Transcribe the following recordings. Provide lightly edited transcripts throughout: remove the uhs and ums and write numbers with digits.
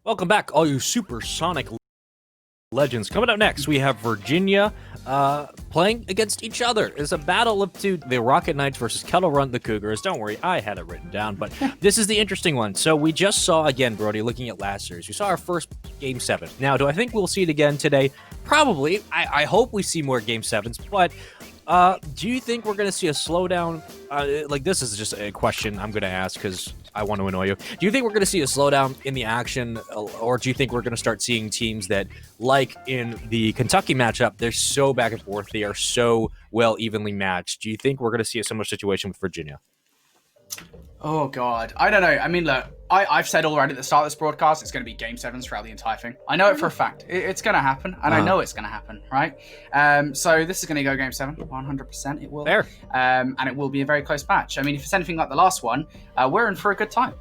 Welcome back, all you supersonic legends. Coming up next, we have Virginia playing against each other. It's a battle of two, the Rocket Knights versus Kettle Run the Cougars. Don't worry, I had it written down, but this is the interesting one. So we just saw, again, Brody, looking at last series, we saw our first Game 7. Now, do I think we'll see it again today? Probably. I hope we see more Game 7s, but do you think we're going to see a slowdown? This is just a question I'm going to ask because I want to annoy you. Do you think we're going to see a slowdown in the action, or do you think we're going to start seeing teams that, like in the Kentucky matchup, they're so back and forth, they are so well evenly matched? Do you think we're going to see a similar situation with Virginia? Oh, God. I don't know. I mean, look, I've said already at the start of this broadcast, it's going to be Game 7s throughout the entire thing. I know it for a fact. It's going to happen, and I know it's going to happen, right? So this is going to go Game 7, 100% it will. Fair. And it will be a very close match. I mean, if it's anything like the last one, we're in for a good time.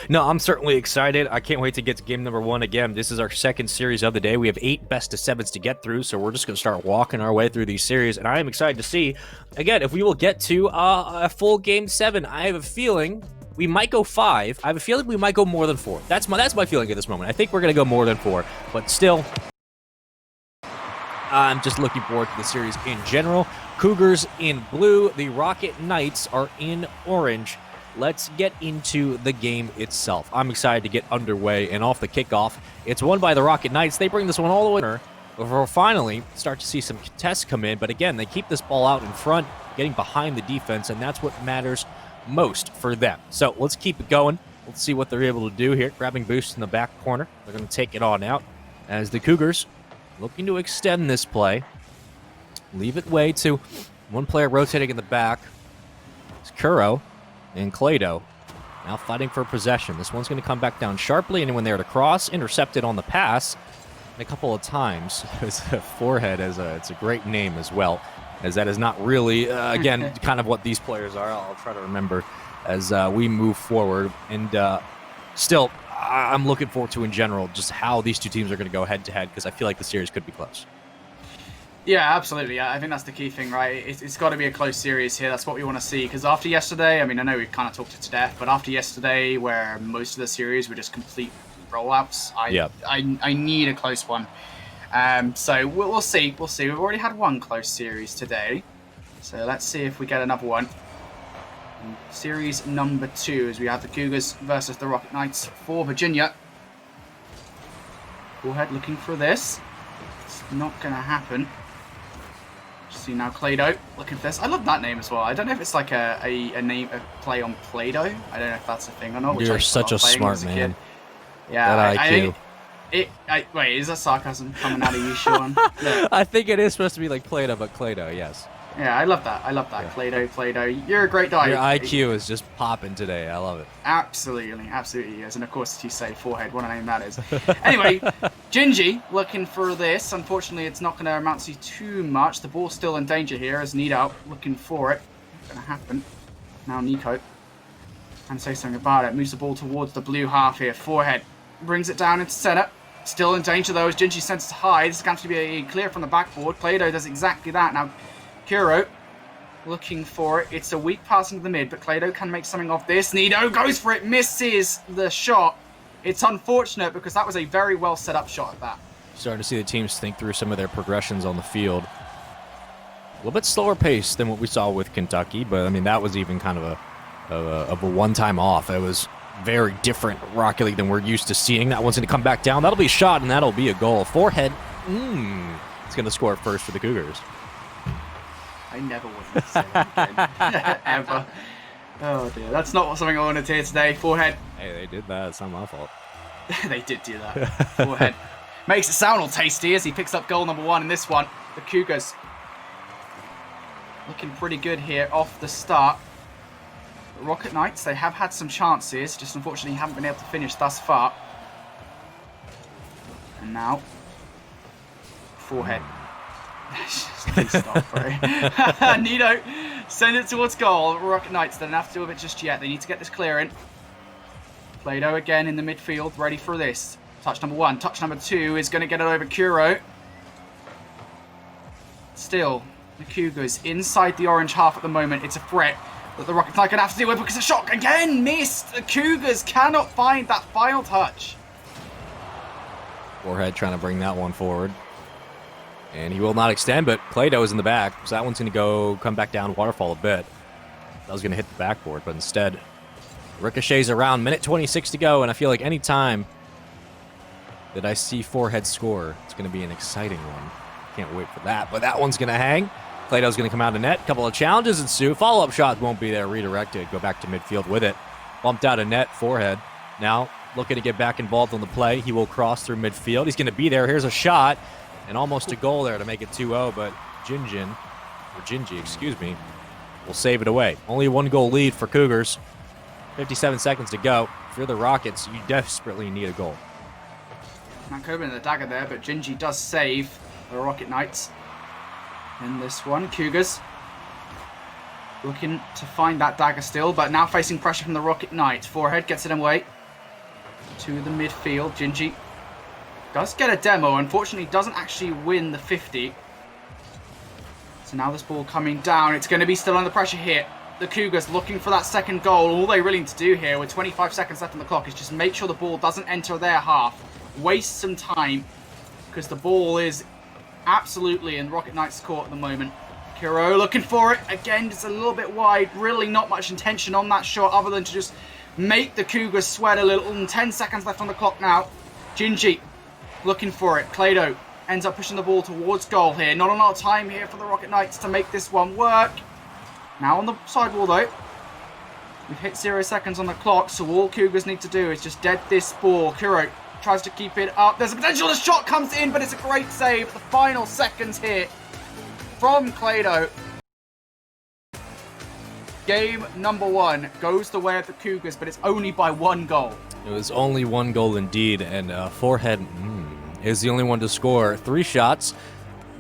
No, I'm certainly excited. I can't wait to get to game number 1 again. This is our second series of the day. We have 8 best-of-7s to get through, so we're just going to start walking our way through these series, and I am excited to see, again, if we will get to a full Game 7. I have a feeling we might go 5. I have a feeling we might go more than 4. That's my feeling at this moment. I think we're going to go more than 4, but still, I'm just looking forward to the series in general. Cougars in blue. The Rocket Knights are in orange. Let's get into the game itself. I'm excited to get underway and off the kickoff. It's won by the Rocket Knights. They bring this one all the way before finally start to see some contests come in. But again, they keep this ball out in front, getting behind the defense, and that's what matters most for them. So let's keep it going. Let's see what they're able to do here. Grabbing boost in the back corner. They're going to take it on out as the Cougars looking to extend this play. Leave it way to one player rotating in the back. It's Kuro and Clado now fighting for possession. This one's going to come back down sharply. Anyone there to cross? Intercepted on the pass a couple of times. It's a forehead. It's a great name as well, as that is not really, again, kind of what these players are. I'll try to remember as we move forward. And still, I'm looking forward to, in general, just how these two teams are going to go head-to-head, because I feel like the series could be close. Yeah, absolutely. I think that's the key thing, right? It's got to be a close series here. That's what we want to see. Because after yesterday, I mean, I know we've kind of talked it to death, but after yesterday, where most of the series were just complete rollouts, I need a close one. So we'll see. We'll see. We've already had one close series today. So let's see if we get another one. Series number 2, as we have the Cougars versus the Rocket Knights for Virginia. Go ahead, looking for this. It's not going to happen. See now Clado looking for this. I love that name as well. I don't know if it's like a name, a play on Play-Doh. I don't know if that's a thing or not. You're such a smart man. Yeah, that IQ. Wait, is that sarcasm coming out of you, Sean? I think it is supposed to be like Play-Doh, but Clado, yes. Yeah, I love that. Yeah. Play-Doh. You're a great guy. Your IQ is just popping today. I love it. Absolutely, yes. And of course, as you say, forehead, what a name that is. Anyway, Gingy looking for this. Unfortunately, it's not going to amount to too much. The ball's still in danger here as Nido looking for it. Not going to happen. Now Nico can say something about it. Moves the ball towards the blue half here. Forehead brings it down into center. Still in danger though as Gingy sends it high. This is going to be a clear from the backboard. Clado does exactly that. Now Kuro looking for it. It's a weak pass into the mid, but Clado can make something of this. Nido goes for it, misses the shot. It's unfortunate because that was a very well set up shot at that. Starting to see the teams think through some of their progressions on the field. A little bit slower pace than what we saw with Kentucky, but I mean that was even kind of a one-time off. It was very different Rocket League than we're used to seeing. That one's going to come back down. That'll be a shot, and that'll be a goal. Forehead. It's going to score it first for the Cougars. I never would say that again. Ever. Oh dear, that's not something I wanted to hear today. Forehead. Hey, they did that. It's not my fault. They did do that. Forehead. Makes it sound all tasty as he picks up goal number 1 in this one. The Cougars looking pretty good here off the start. The Rocket Knights, they have had some chances, just unfortunately haven't been able to finish thus far. And now, Forehead. Please stop, bro. Nido, send it towards goal. Rocket Knights, they don't have to do with it just yet. They need to get this clearing. Play-Doh again in the midfield, ready for this. Touch number 1. Touch number 2 is going to get it over Kuro. Still, the Cougars inside the orange half at the moment. It's a threat that the Rockets are going to have to deal with because the shot again missed. The Cougars cannot find that final touch. Forehead trying to bring that one forward. And he will not extend, but Play-Doh is in the back, so that one's going to come back down waterfall a bit. That was going to hit the backboard, but instead ricochets around. Minute 26 to go, and I feel like any time that I see Forehead score, it's going to be an exciting one. Can't wait for that, but that one's going to hang. Play-Doh's going to come out of net. Couple of challenges ensue. Follow-up shot won't be there. Redirected. Go back to midfield with it. Bumped out of net. Forehead. Now looking to get back involved on the play. He will cross through midfield. He's going to be there. Here's a shot. And almost a goal there to make it 2-0, but Gingy, excuse me, will save it away. Only a 1-goal lead for Cougars. 57 seconds to go. If you're the Rockets, you desperately need a goal. Matt Coburn the dagger there, but Gingy does save the Rocket Knights in this one. Cougars looking to find that dagger still, but now facing pressure from the Rocket Knights. Forehead gets it away to the midfield. Gingy does get a demo, unfortunately doesn't actually win the 50. So now this ball coming down, it's going to be still under pressure here. The Cougars looking for that second goal. All they really need to do here with 25 seconds left on the clock is just make sure the ball doesn't enter their half. Waste some time, because the ball is absolutely in Rocket Knights' court at the moment. Kiro looking for it. Again, just a little bit wide. Really not much intention on that shot other than to just make the Cougars sweat a little. And 10 seconds left on the clock now. Gingy looking for it. Play-Doh ends up pushing the ball towards goal here. Not a lot of time here for the Rocket Knights to make this one work. Now on the sidewall though. We've hit 0 seconds on the clock, so all Cougars need to do is just dead this ball. Kiro tries to keep it up. There's a potential. The shot comes in, but it's a great save. The final seconds here from Play-Doh. Game number 1 goes the way of the Cougars, but it's only by 1 goal. It was only 1 goal indeed, and Forehead is the only one to score. 3 shots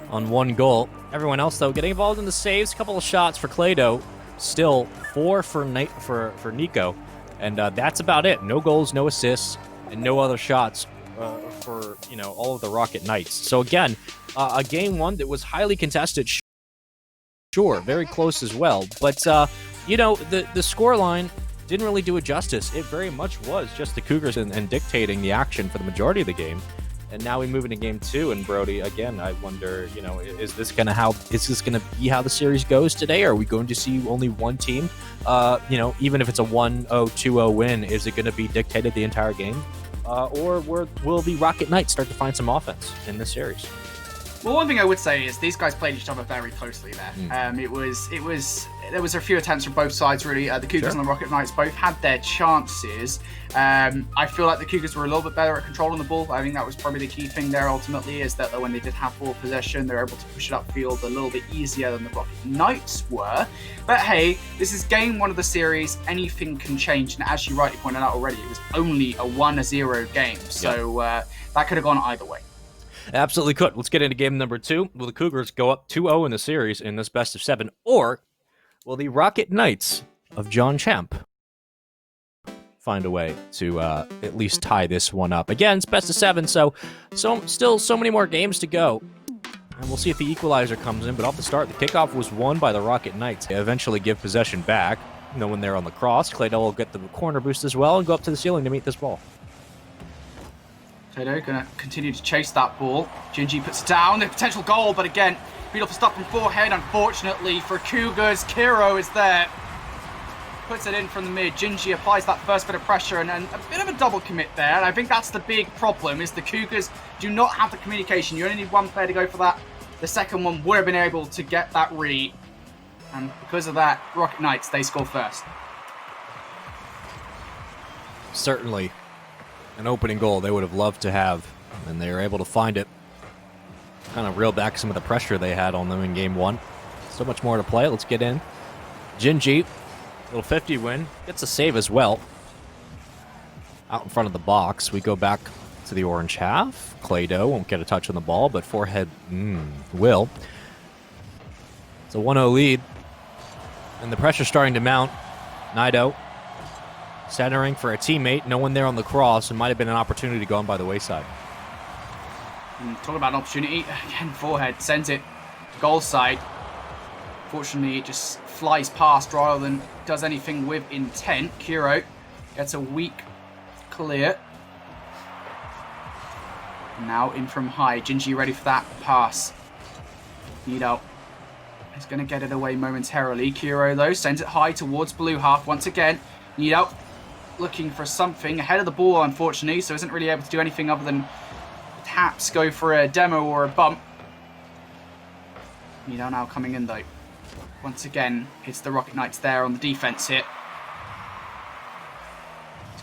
on 1 goal. Everyone else, though, getting involved in the saves. Couple of shots for Play-Doh. Still 4 for Nico, and that's about it. No goals, no assists, and no other shots for all of the Rocket Knights. So again, a game 1 that was highly contested. Sure, very close as well, but the scoreline didn't really do it justice. It very much was just the Cougars and dictating the action for the majority of the game. And now we move into game 2, and Brody, again, I wonder, is this gonna be how the series goes today? Are we going to see only one team? Even if it's a 1-0, 2-0 win, is it gonna be dictated the entire game? Or will the Rocket Knights start to find some offense in this series? Well, one thing I would say is these guys played each other very closely there. There was a few attempts from both sides, really. The Cougars and the Rocket Knights both had their chances. I feel like the Cougars were a little bit better at controlling the ball. I think that was probably the key thing there ultimately, is that when they did have ball possession, they were able to push it upfield a little bit easier than the Rocket Knights were. But hey, this is game 1 of the series. Anything can change. And as you rightly pointed out already, it was only a 1-0 game. So that could have gone either way. Absolutely could. Let's get into game number 2. Will the Cougars go up 2-0 in the series in this best of 7, or will the Rocket Knights of John Champe find a way to at least tie this one up? Again, it's best of 7, so still so many more games to go. And we'll see if the equalizer comes in, but off the start, the kickoff was won by the Rocket Knights. They eventually give possession back. When they're on the cross, Claydell will get the corner boost as well and go up to the ceiling to meet this ball. Claydell going to continue to chase that ball. Gingy puts it down. The potential goal, but again, beautiful stop from Forehead. Unfortunately for Cougars, Kiro is there. Puts it in from the mid. Gingy applies that first bit of pressure and a bit of a double commit there. And I think that's the big problem, is the Cougars do not have the communication. You only need one player to go for that. The second one would have been able to get that read. And because of that, Rocket Knights, they score first. Certainly an opening goal they would have loved to have, and they were able to find it. Kind of reel back some of the pressure they had on them in game 1. So much more to play. Let's get in. Gingy, little 50 win, gets a save as well. Out in front of the box, we go back to the orange half. Claydell won't get a touch on the ball, but Forehead will. It's a 1-0 lead, and the pressure's starting to mount. Nido centering for a teammate. No one there on the cross. It might have been an opportunity to go on by the wayside. Talk about an opportunity. Again, Forehead sends it goal side. Fortunately, it just flies past rather than does anything with intent. Kiro gets a weak clear. Now in from high. Gingy ready for that pass. Nido is going to get it away momentarily. Kuro, though, sends it high towards blue half once again. Nido looking for something ahead of the ball, unfortunately, so isn't really able to do anything other than perhaps go for a demo or a bump. Nido now coming in, though. Once again, hits the Rocket Knights there on the defense hit.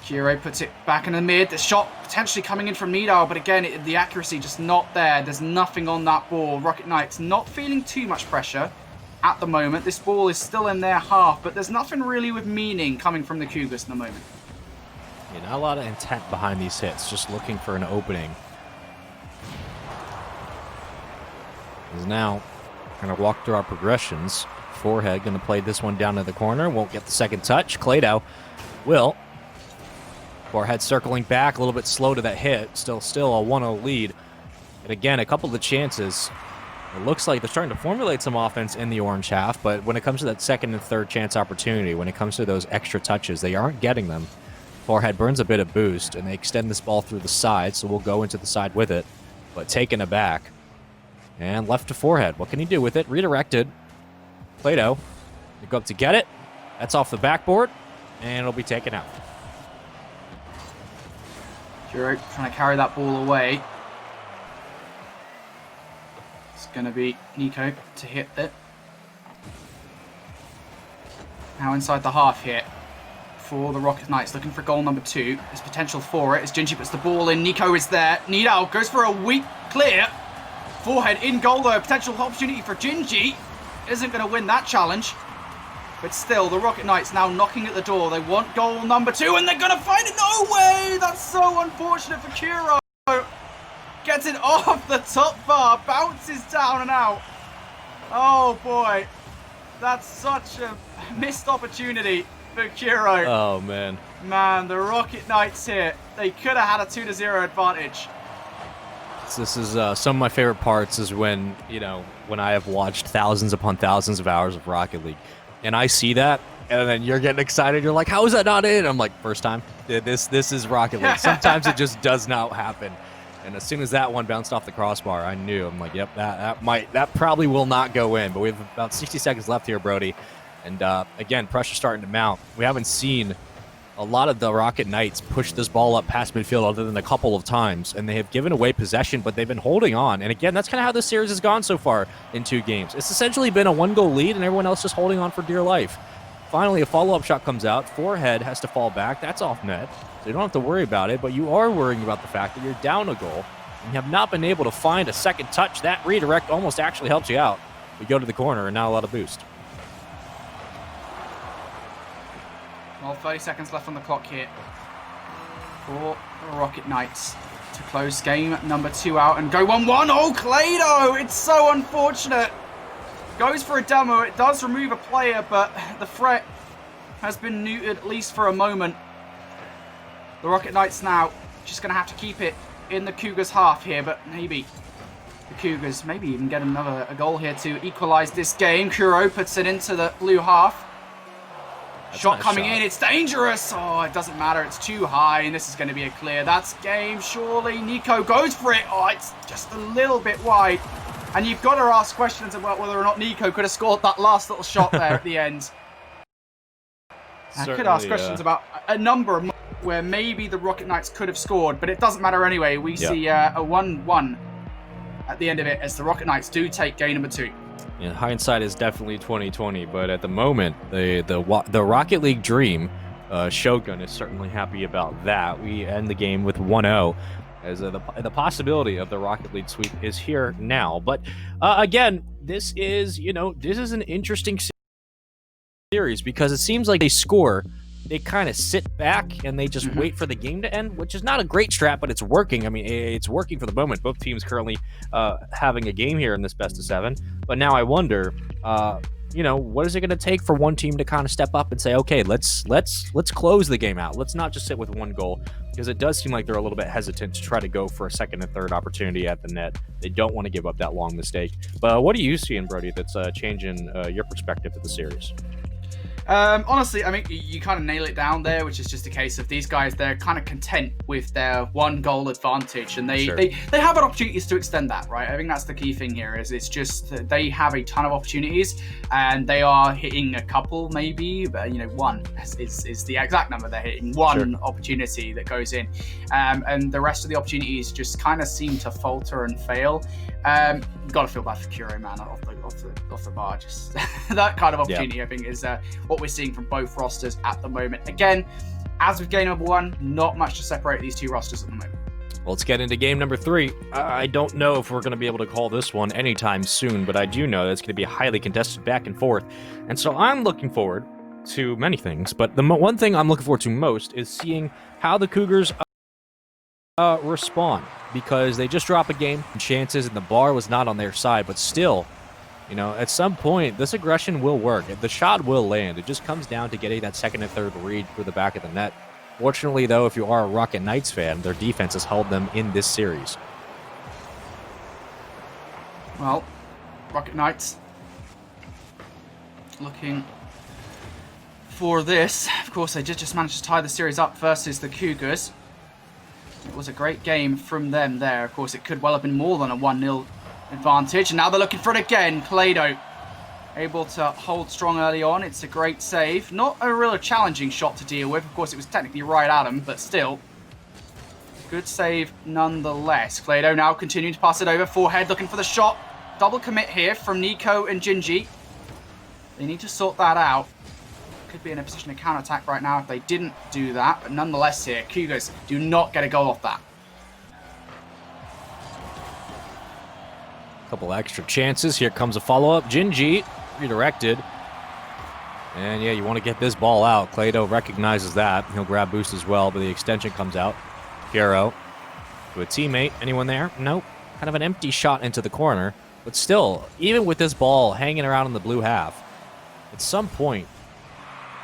Kuro puts it back in the mid. The shot potentially coming in from Nidal, but again, the accuracy just not there. There's nothing on that ball. Rocket Knights not feeling too much pressure at the moment. This ball is still in their half, but there's nothing really with meaning coming from the Cougars in the moment. Yeah, not a lot of intent behind these hits, just looking for an opening. Is now going to walk through our progressions. Forehead going to play this one down to the corner. Won't get the second touch. Clado will. Forehead circling back, a little bit slow to that hit. Still a 1-0 lead. And again, a couple of the chances. It looks like they're starting to formulate some offense in the orange half, but when it comes to that second and third chance opportunity, when it comes to those extra touches, they aren't getting them. Forehead burns a bit of boost, and they extend this ball through the side, so we'll go into the side with it, but taken aback. And left to Forehead. What can he do with it? Redirected. Plato. They go up to get it. That's off the backboard, and it'll be taken out. Kuro trying to carry that ball away. It's going to be Nico to hit it. Now inside the half here for the Rocket Knights, looking for goal number 2. There's potential for it as Gingy puts the ball in. Nico is there. Nidal goes for a weak clear. Forehead in goal though. Potential opportunity for Gingy. Isn't going to win that challenge. But still, the Rocket Knights now knocking at the door. They want goal number 2 and they're going to find it. No way! That's so unfortunate for Kuro. Gets it off the top bar. Bounces down and out. Oh boy. That's such a missed opportunity for Kuro. Oh, man. Man, the Rocket Knights here. They could have had a 2-0 advantage. This is some of my favorite parts is when, when I have watched thousands upon thousands of hours of Rocket League. And I see that, and then you're getting excited. You're like, how is that not in? I'm like, first time. This is Rocket League. Sometimes it just does not happen. And as soon as that one bounced off the crossbar, I knew. I'm like, yep, that probably will not go in. But we have about 60 seconds left here, Brody. And again, pressure starting to mount. We haven't seen a lot of the Rocket Knights push this ball up past midfield other than a couple of times, and they have given away possession, but they've been holding on. And again, that's kind of how this series has gone so far in 2 games. It's essentially been a 1-goal lead, and everyone else just holding on for dear life. Finally, a follow-up shot comes out. Forehead has to fall back. That's off net, so you don't have to worry about it, but you are worrying about the fact that you're down a goal, and you have not been able to find a second touch. That redirect almost actually helps you out. We go to the corner, and now a lot of boost. Well, 30 seconds left on the clock here for the Rocket Knights to close game number 2 out and go 1-1. Oh, Clado! It's so unfortunate. Goes for a demo. It does remove a player, but the threat has been neutered at least for a moment. The Rocket Knights now just going to have to keep it in the Cougars' half here, but maybe the Cougars maybe even get a goal here to equalize this game. Kuro puts it into the blue half. Shot coming in, it's dangerous. Oh, it doesn't matter, it's too high, and this is going to be a clear. That's game, surely. Nico goes for it. Oh, it's just a little bit wide. And you've got to ask questions about whether or not Nico could have scored that last little shot there at the end. I could ask questions about a number of where maybe the Rocket Knights could have scored, but it doesn't matter anyway. We see a 1-1 at the end of it as the Rocket Knights do take game number 2. Yeah, hindsight is definitely 2020, but at the moment, the Rocket League dream, Shogun is certainly happy about that. We end the game with 1-0, as the possibility of the Rocket League sweep is here now. But again, this is an interesting series because it seems like they score, they kind of sit back and they just wait for the game to end, which is not a great strat, but it's working. I mean, it's working for the moment. Both teams currently having a game here in this best of 7. But now I wonder, what is it going to take for one team to kind of step up and say, okay, let's close the game out. Let's not just sit with 1 goal, because it does seem like they're a little bit hesitant to try to go for a second and third opportunity at the net. They don't want to give up that long mistake. But what are you seeing, Brody, that's changing your perspective of the series? Honestly, I mean, you kind of nail it down there, which is just a case of these guys, they're kind of content with their 1-goal advantage, and they have opportunities to extend that, right? I think that's the key thing here, is it's just that they have a ton of opportunities, and they are hitting a couple, maybe, but, you know, one is the exact number they're hitting, one opportunity that goes in, and the rest of the opportunities just kind of seem to falter and fail. Gotta feel bad for Kuro, man, off the bar. Just that kind of opportunity, I think, is what we're seeing from both rosters at the moment. Again, as with game number 1, not much to separate these two rosters at the moment. Well, let's get into game number 3. I don't know if we're going to be able to call this one anytime soon, but I do know that it's going to be a highly contested back and forth. And so I'm looking forward to many things, but the one thing I'm looking forward to most is seeing how the Cougars respond, because they just drop a game and chances, and the bar was not on their side, but still, you know, at some point, this aggression will work. The shot will land. It just comes down to getting that second and third read through the back of the net. Fortunately, though, if you are a Rocket Knights fan, their defense has held them in this series. Well, Rocket Knights looking for this. Of course, they just managed to tie the series up versus the Cougars. It was a great game from them there. Of course, it could well have been more than a 1-0 advantage. And now they're looking for it again. Clado able to hold strong early on. It's a great save. Not a real challenging shot to deal with. Of course, it was technically right at him, but still. Good save nonetheless. Clado now continuing to pass it over. Forehead looking for the shot. Double commit here from Nico and Gingy. They need to sort that out. Could be in a position to counter-attack right now if they didn't do that. But nonetheless here, Cougars do not get a goal off that. Couple extra chances. Here comes a follow-up. Gingy redirected. And yeah, you want to get this ball out. Clado recognizes that. He'll grab boost as well, but the extension comes out. Piero to a teammate. Anyone there? Nope. Kind of an empty shot into the corner. But still, even with this ball hanging around in the blue half, at some point,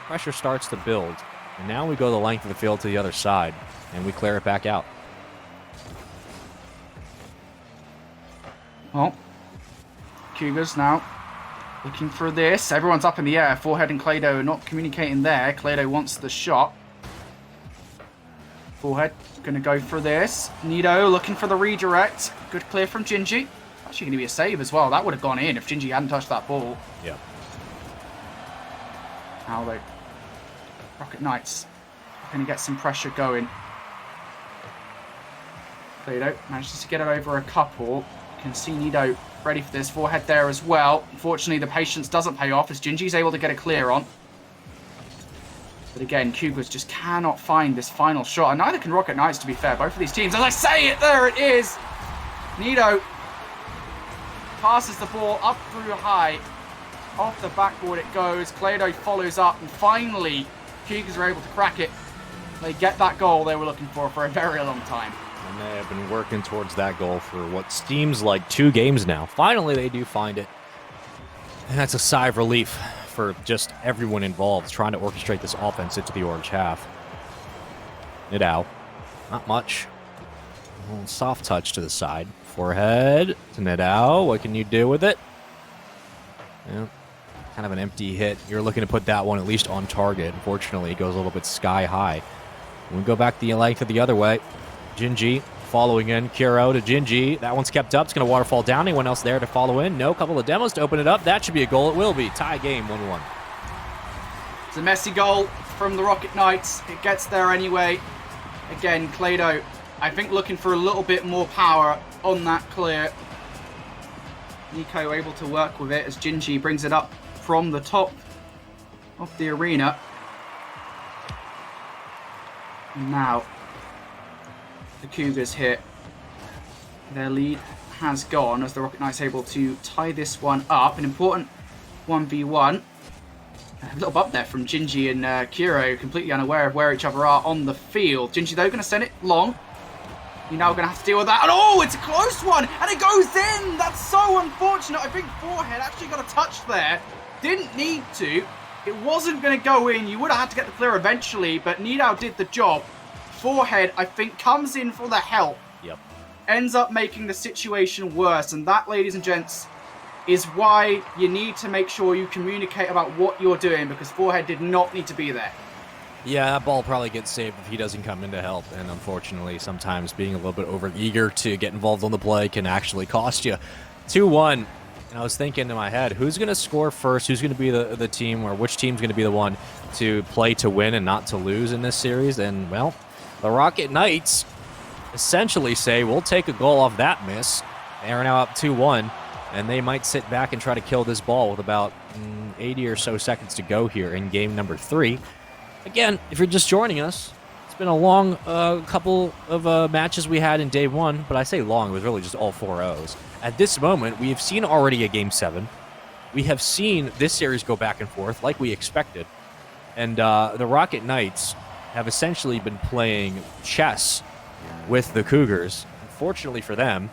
pressure starts to build. And now we go the length of the field to the other side, and we clear it back out. Well, Cougars now looking for this. Everyone's up in the air. Forehead and Clado not communicating there. Clado wants the shot. Forehead going to go for this. Nido looking for the redirect. Good clear from Gingy. Actually going to be a save as well. That would have gone in if Gingy hadn't touched that ball. Yeah. Now though, Rocket Knights going to get some pressure going. Clado manages to get it over a couple. You can see Nido ready for this. Forehead there as well. Unfortunately, the patience doesn't pay off as Gingy's able to get a clear on. But again, Cougars just cannot find this final shot. And neither can Rocket Knights, to be fair. Both of these teams, as I say it, there it is. Nido passes the ball up through high. Off the backboard it goes. Clado follows up. And finally, Cougars are able to crack it. They get that goal they were looking for a very long time. And they have been working towards that goal for what seems like 2 games now. Finally, they do find it. And that's a sigh of relief for just everyone involved trying to orchestrate this offense into the orange half. Nidau. Not much. A little soft touch to the side. Forehead to Nidau. What can you do with it? Yeah, kind of an empty hit. You're looking to put that one at least on target. Unfortunately, it goes a little bit sky high. We go back the length of the other way. Gingy following in. Kuro to Gingy. That one's kept up. It's going to waterfall down. Anyone else there to follow in? No. Couple of demos to open it up. That should be a goal. It will be. Tie game 1-1. It's a messy goal from the Rocket Knights. It gets there anyway. Again, Clado, I think, looking for a little bit more power on that clear. Nico able to work with it as Gingy brings it up from the top of the arena. And now, the Cougars hit. Their lead has gone as the Rocket Knights able to tie this one up. An important 1v1. A little bump there from Gingy and Kuro, completely unaware of where each other are on the field. Gingy, though, going to send it long. You're now going to have to deal with that. And oh, it's a close one. And it goes in. That's so unfortunate. I think Forehead actually got a touch there. Didn't need to. It wasn't going to go in. You would have had to get the clear eventually, but Nidau did the job. Forehead, I think, comes in for the help. Yep. Ends up making the situation worse. And that, ladies and gents, is why you need to make sure you communicate about what you're doing, because Forehead did not need to be there. Yeah, that ball probably gets saved if he doesn't come in to help, and unfortunately, sometimes being a little bit over-eager to get involved on the play can actually cost you. 2-1, and I was thinking in my head, who's going to score first? Who's going to be the team, or which team's going to be the one to play to win and not to lose in this series? And, well, the Rocket Knights essentially say, we'll take a goal off that miss. They're now up 2-1, and they might sit back and try to kill this ball with about 80 or so seconds to go here in game number 3. Again, if you're just joining us, it's been a long couple of matches we had in day 1, but I say long, it was really just all 4-0s. At this moment, we have seen already a Game 7. We have seen this series go back and forth like we expected. And the Rocket Knights have essentially been playing chess with the Cougars. Unfortunately for them,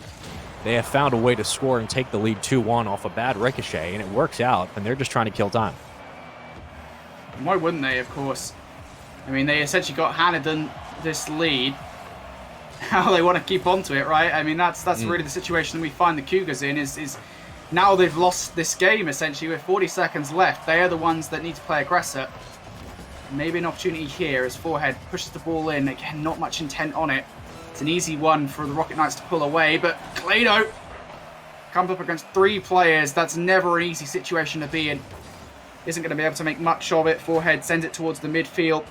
they have found a way to score and take the lead 2-1 off a bad ricochet, and it works out, and they're just trying to kill time. Why wouldn't they, of course? I mean, they essentially got handed this lead. How they want to keep on to it, right? I mean, that's really the situation we find the Cougars in, is now they've lost this game, essentially, with 40 seconds left. They are the ones that need to play aggressor. Maybe an opportunity here as Forehead pushes the ball in. Again, not much intent on it. It's an easy one for the Rocket Knights to pull away, but Clado comes up against 3 players. That's never an easy situation to be in. Isn't going to be able to make much of it. Forehead sends it towards the midfield.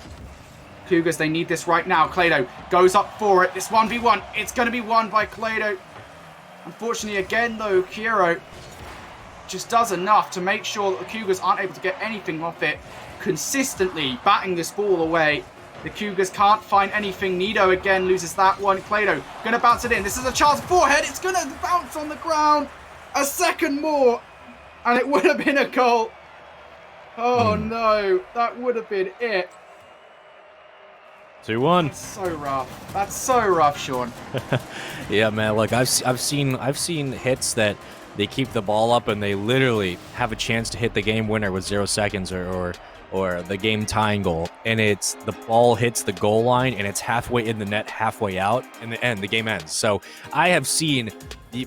Cougars, they need this right now. Clado goes up for it. This 1v1, it's going to be won by Clado. Unfortunately, again, though, Kiro just does enough to make sure that the Cougars aren't able to get anything off it. Consistently batting this ball away. The Cougars can't find anything. Nido again loses that one. Clado going to bounce it in. This is a chance. Forehead, it's going to bounce on the ground. A second more, and it would have been a goal. Oh no, that would have been it. 2-1. That's so rough. That's so rough, Sean. Yeah, man. Look, I've seen hits that they keep the ball up and they literally have a chance to hit the game winner with 0 seconds or the game tying goal, and it's the ball hits the goal line and it's halfway in the net, halfway out, and the game ends. So I have seen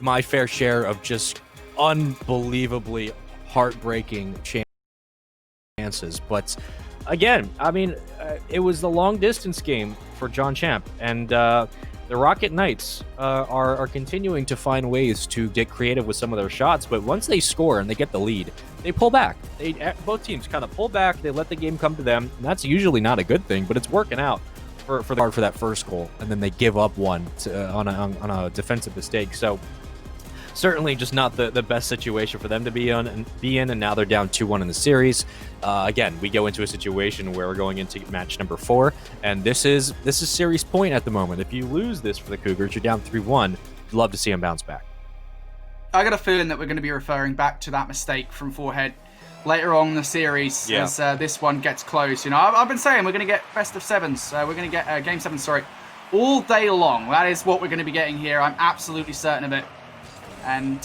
my fair share of just unbelievably heartbreaking chances, but again, I mean, it was the long distance game for John Champe, and the Rocket Knights are continuing to find ways to get creative with some of their shots, but once they score and they get the lead, they pull back. Both teams kind of pull back, they let the game come to them, and that's usually not a good thing, but it's working out for that first goal, and then they give up one on a defensive mistake. So certainly just not the best situation for them to be in, and now they're down 2-1 in the series. Again, we go into a situation where we're going into match number 4, and this is series point at the moment. If you lose this for the Cougars, you're down 3-1. You'd love to see them bounce back. I got a feeling that we're going to be referring back to that mistake from Forehead later on in the series as this one gets close. You know, I've been saying we're going to get best of 7s. We're going to get Game 7, all day long. That is what we're going to be getting here. I'm absolutely certain of it. And,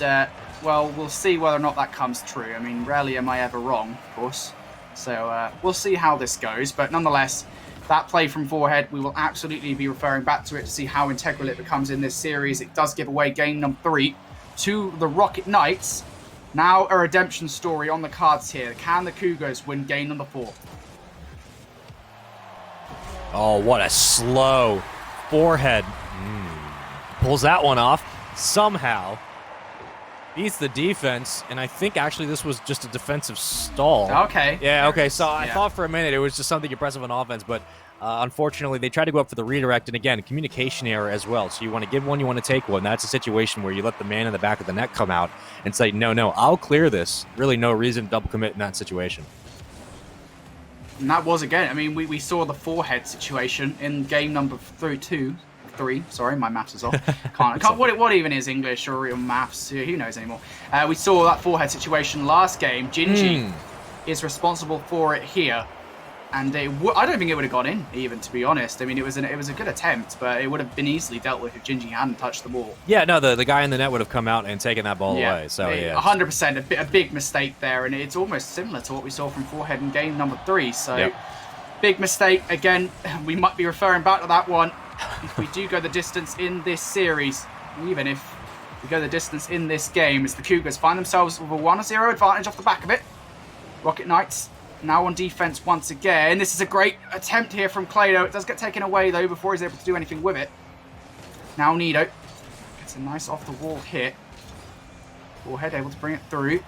well, we'll see whether or not that comes true. I mean, rarely am I ever wrong, of course. So we'll see how this goes. But nonetheless, that play from Forehead, we will absolutely be referring back to it to see how integral it becomes in this series. It does give away game number 3 to the Rocket Knights. Now a redemption story on the cards here. Can the Cougars win game number 4? Oh, what a slow Forehead. Pulls that one off somehow. Beats the defense, and I think actually this was just a defensive stall. Okay. Yeah, okay, so I thought for a minute it was just something impressive on offense, but unfortunately they tried to go up for the redirect, and again, communication error as well. So you want to give one, you want to take one. That's a situation where you let the man in the back of the net come out and say, no, I'll clear this. Really no reason to double commit in that situation. And that was, again, I mean, we saw the Forehead situation in game number 3. Sorry, my maths is off. Can't what even is English or maths? Who knows anymore? We saw that Forehead situation last game. Gingy is responsible for it here, and I don't think it would have gone in, even, to be honest. I mean, it was a good attempt, but it would have been easily dealt with if Gingy hadn't touched the ball. Yeah, no, the guy in the net would have come out and taken that ball away. So 100%, a big mistake there, and it's almost similar to what we saw from Forehead in game number 3. So big mistake again. We might be referring back to that one. If we do go the distance in this series, even if We go the distance in this game as the Cougars find themselves with a 1-0 advantage off the back of it. Rocket Knights now on defense once again. This is a great attempt here from Clado. It does get taken away, though, before he's able to do anything with it. Now Nido gets a nice off-the-wall hit. Forehead able to bring it through.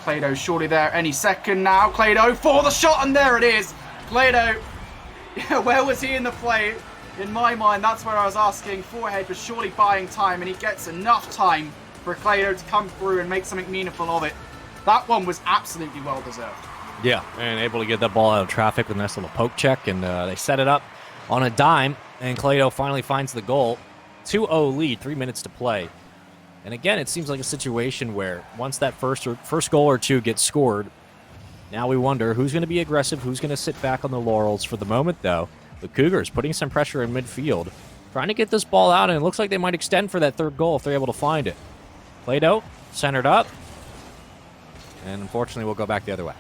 Clado surely there any second now. Clado for the shot, and there it is. Clado, where was he in the play? In my mind, that's where I was asking. Forehead was surely buying time, and he gets enough time for Clado to come through and make something meaningful of it. That one was absolutely well-deserved. Yeah, and able to get that ball out of traffic with a nice little poke check, and they set it up on a dime, and Clado finally finds the goal. 2-0 lead, 3 minutes to play. And again, it seems like a situation where once that first goal or two gets scored, now we wonder who's going to be aggressive, who's going to sit back on the laurels. For the moment, though, the Cougars putting some pressure in midfield, trying to get this ball out, and it looks like they might extend for that third goal if they're able to find it. Clado, centered up, and unfortunately we'll go back the other way.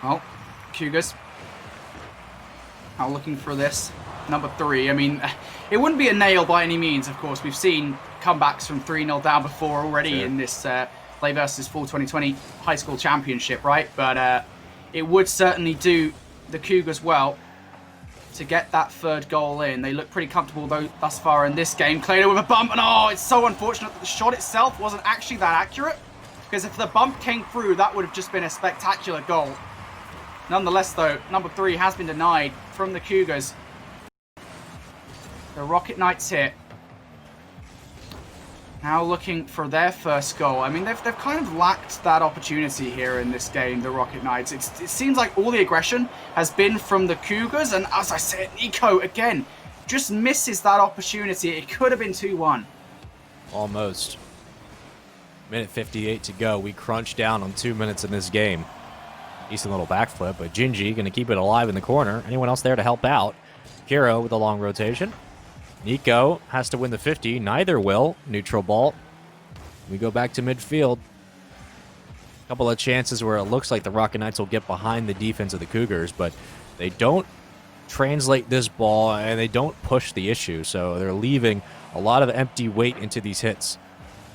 Well, Cougars are looking for this. Number 3. I mean, it wouldn't be a nail by any means, of course. We've seen comebacks from 3-0 down before already in this Play versus Fall 2020 High School Championship, right? But it would certainly do the Cougars well to get that third goal in. They look pretty comfortable, though, thus far in this game. Clado with a bump, and oh, it's so unfortunate that the shot itself wasn't actually that accurate, because if the bump came through, that would have just been a spectacular goal. Nonetheless, though, number 3 has been denied from the Cougars. The Rocket Knights here. Now looking for their first goal. I mean, they've kind of lacked that opportunity here in this game, the Rocket Knights. It seems like all the aggression has been from the Cougars, and as I said, Nico, again, just misses that opportunity. It could have been 2-1. Almost. Minute 58 to go. We crunch down on 2 minutes in this game. Decent little backflip, but Gingy going to keep it alive in the corner. Anyone else there to help out? Kiro with a long rotation. Nico has to win the 50. Neither will. Neutral ball. We go back to midfield. A couple of chances where it looks like the Rocket Knights will get behind the defense of the Cougars, but they don't translate this ball and they don't push the issue, so they're leaving a lot of empty weight into these hits.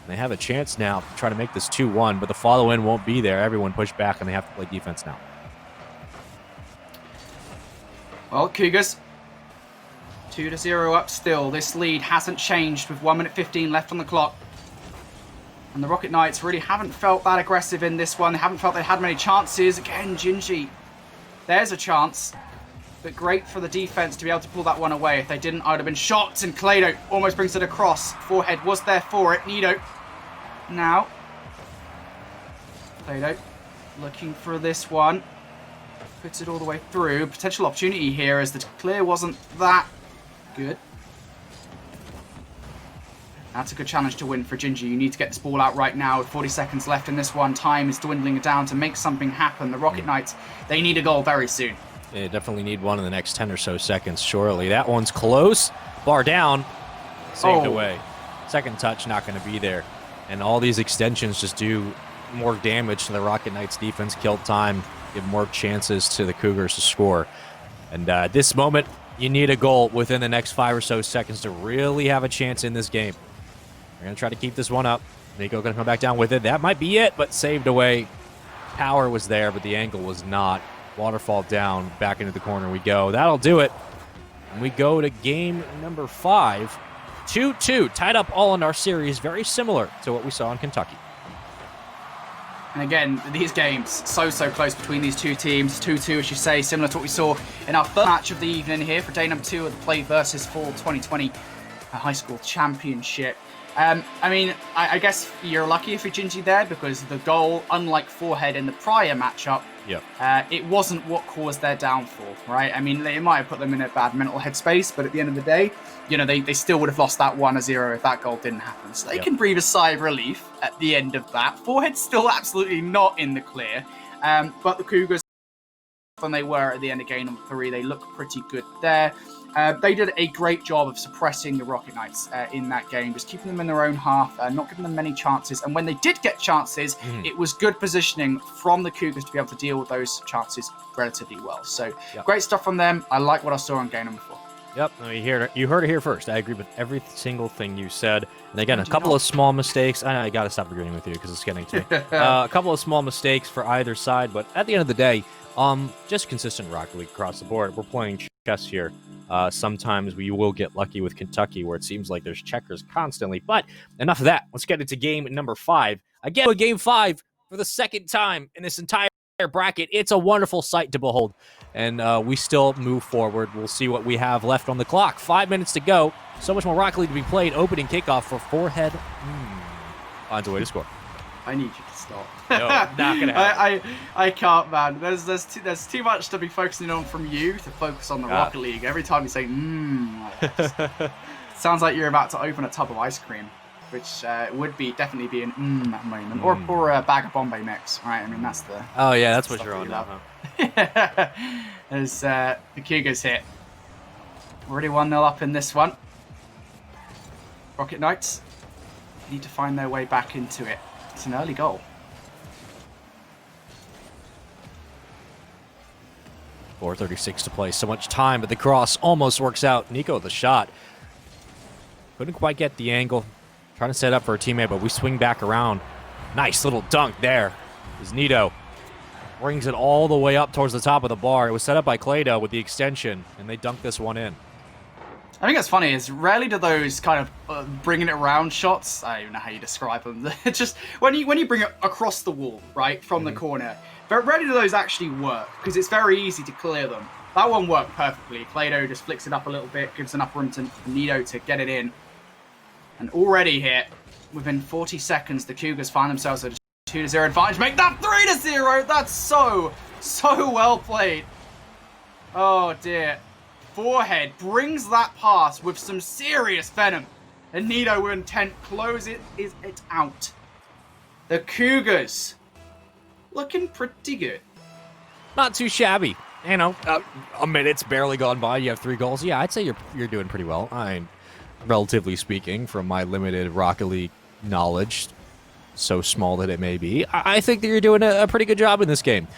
They have a chance now to try to make this 2-1, but the follow-in won't be there. Everyone pushed back, and they have to play defense now. Well, Cougars 2-0 up still. This lead hasn't changed with 1 minute 15 left on the clock. And the Rocket Knights really haven't felt that aggressive in this one. They haven't felt they had many chances. Again, Gingy. There's a chance. But great for the defense to be able to pull that one away. If they didn't, I would have been shocked. And Clado almost brings it across. Forehead was there for it. Nido. Now. Clado looking for this one. Puts it all the way through. Potential opportunity here as the clear wasn't that good. That's a good challenge to win for Gingy. You need to get this ball out right now with 40 seconds left in this one. Time is dwindling down to make something happen. The Rocket Knights, they need a goal very soon. They definitely need one in the next 10 or so seconds, surely. That one's close. Bar down. Saved away. Second touch not going to be there. And all these extensions just do more damage to the Rocket Knights defense. Kill time. Give more chances to the Cougars to score. And at this moment, you need a goal within the next 5 or so seconds to really have a chance in this game. We're going to try to keep this one up. Nico going to come back down with it. That might be it, but saved away. Power was there, but the angle was not. Waterfall down. Back into the corner we go. That'll do it. And we go to game number 5. 2-2. Tied up all in our series. Very similar to what we saw in Kentucky. And again, these games, so close between these two teams. 2-2, as you say, similar to what we saw in our first match of the evening here for day number 2 of the Play versus Fall 2020 High School Championship. I guess you're lucky if you're Gingy there, because the goal, unlike Forehead in the prior matchup, it wasn't what caused their downfall, right? I mean, it might have put them in a bad mental headspace, but at the end of the day, you know, they still would have lost that 1-0 if that goal didn't happen. So they can breathe a sigh of relief at the end of that. Forehead's still absolutely not in the clear, but the Cougars, than they were at the end of game number 3, they look pretty good there. They did a great job of suppressing the Rocket Knights in that game, just keeping them in their own half, not giving them many chances. And when they did get chances, it was good positioning from the Cougars to be able to deal with those chances relatively well. So great stuff from them. I like what I saw in game number 4. Yep, you heard it here first. I agree with every single thing you said. And again, a couple of small mistakes. I got to stop agreeing with you because it's getting to me. A couple of small mistakes for either side, but at the end of the day, just consistent Rocket League across the board. We're playing chess here. Sometimes we will get lucky with Kentucky, where it seems like there's checkers constantly. But enough of that. Let's get into game number 5. Again, game 5 for the second time in this entire bracket. It's a wonderful sight to behold, and we still move forward. We'll see what we have left on the clock. 5 minutes to go. So much more Rocket League to be played. Opening kickoff for Forehead. Finds a way to score. I need you to stop. No, not gonna happen. I can't, man. There's too much to be focusing on from you to focus on the Rocket League. Every time you say sounds like you're about to open a tub of ice cream, which would definitely be an moment, or a bag of Bombay mix, right? I mean, that's the. Oh yeah, that's what you're on now. Huh? As the Cougars hit, already 1-0 up in this one. Rocket Knights need to find their way back into it. It's an early goal. 4:36 to play. So much time, but the cross almost works out. Nico with the shot. Couldn't quite get the angle. Trying to set up for a teammate, but we swing back around. Nice little dunk there. As Nito brings it all the way up towards the top of the bar. It was set up by Clado with the extension, and they dunked this one in. I think that's funny is rarely do those kind of bringing it around shots, I don't even know how you describe them, just when you bring it across the wall, right, from the corner, very rarely do those actually work, because it's very easy to clear them. That one worked perfectly. Clado just flicks it up a little bit, gives enough room to Nito to get it in. And already here, within 40 seconds, the Cougars find themselves at a 2-0 advantage. Make that 3-0! That's so well played. Oh dear. Forehead brings that pass with some serious venom. And Nito with intent close it out. The Cougars looking pretty good. Not too shabby. You know, a minute's barely gone by. You have 3 goals. Yeah, I'd say you're doing pretty well. Relatively speaking, from my limited Rocket League knowledge, so small that it may be, I think that you're doing a pretty good job in this game.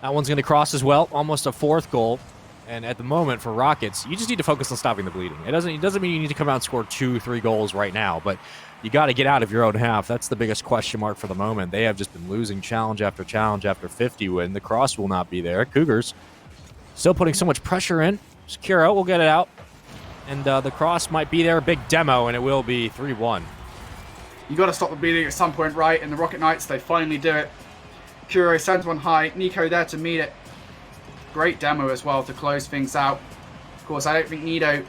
That one's going to cross as well. Almost a 4th goal. And at the moment for Rockets, you just need to focus on stopping the bleeding. It doesn't mean you need to come out and score 2-3 goals right now, but you got to get out of your own half. That's the biggest question mark for the moment. They have just been losing challenge after 50 win. The cross will not be there. Cougars still putting so much pressure in. Sekiro will get it out. And the cross might be there. A big demo, and it will be 3-1. You got to stop the bleeding at some point, right? And the Rocket Knights, they finally do it. Kuro sends one high. Nico there to meet it. Great demo as well to close things out. Of course, I don't think Nito